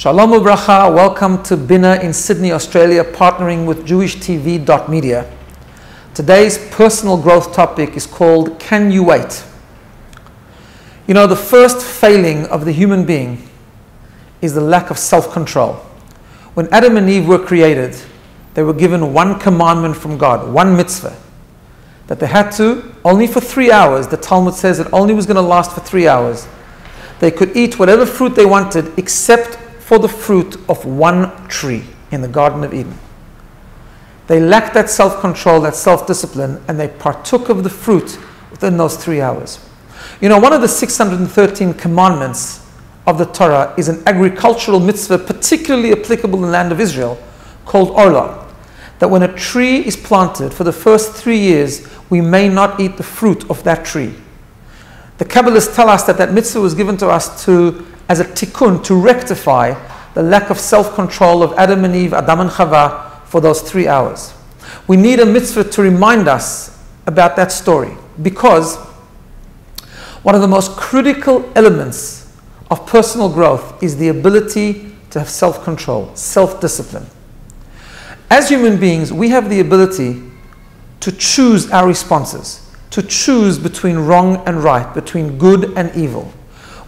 Shalom Ubracha, welcome to Bina in Sydney, Australia, partnering with JewishTV.media. Today's personal growth topic is called, Can You Wait? You know, the first failing of the human being is the lack of self-control. When Adam and Eve were created, they were given one commandment from God, one mitzvah, that they had to, only for 3 hours, the Talmud says it only was going to last for 3 hours. They could eat whatever fruit they wanted except for the fruit of one tree in the Garden of Eden. They lacked that self-control, that self-discipline, and they partook of the fruit within those 3 hours. You know, one of the 613 commandments of the Torah is an agricultural mitzvah particularly applicable in the land of Israel called Orla, that when a tree is planted for the first 3 years, we may not eat the fruit of that tree. The Kabbalists tell us that that mitzvah was given to us as a tikkun, to rectify the lack of self-control of Adam and Eve, Adam and Chava, for those 3 hours. We need a mitzvah to remind us about that story, because one of the most critical elements of personal growth is the ability to have self-control, self-discipline. As human beings, we have the ability to choose our responses, to choose between wrong and right, between good and evil.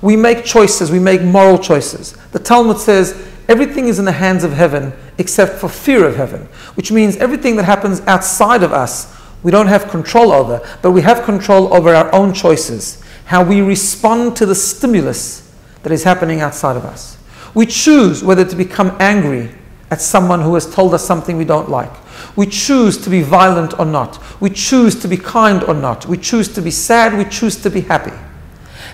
We make choices, we make moral choices. The Talmud says everything is in the hands of heaven except for fear of heaven, which means everything that happens outside of us we don't have control over, but we have control over our own choices, how we respond to the stimulus that is happening outside of us. We choose whether to become angry at someone who has told us something we don't like. We choose to be violent or not. We choose to be kind or not. We choose to be sad, we choose to be happy.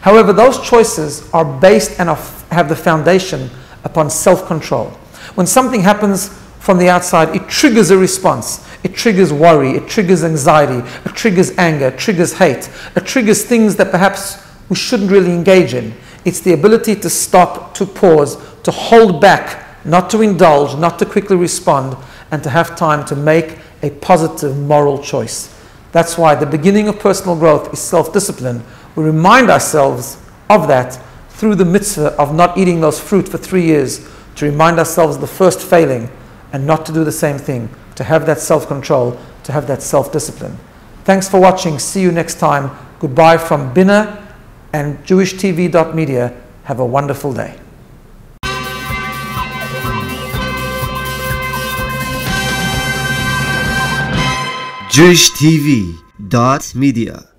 However, those choices are based and have the foundation upon self-control. When something happens from the outside, it triggers a response. It triggers worry, it triggers anxiety, it triggers anger, it triggers hate, it triggers things that perhaps we shouldn't really engage in. It's the ability to stop, to pause, to hold back, not to indulge, not to quickly respond, and to have time to make a positive moral choice. That's why the beginning of personal growth is self-discipline. We remind ourselves of that through the mitzvah of not eating those fruit for 3 years, to remind ourselves of the first failing and not to do the same thing, to have that self-control, to have that self-discipline. Thanks for watching. See you next time. Goodbye from Bina and JewishTV.media. Have a wonderful day. JewishTV.media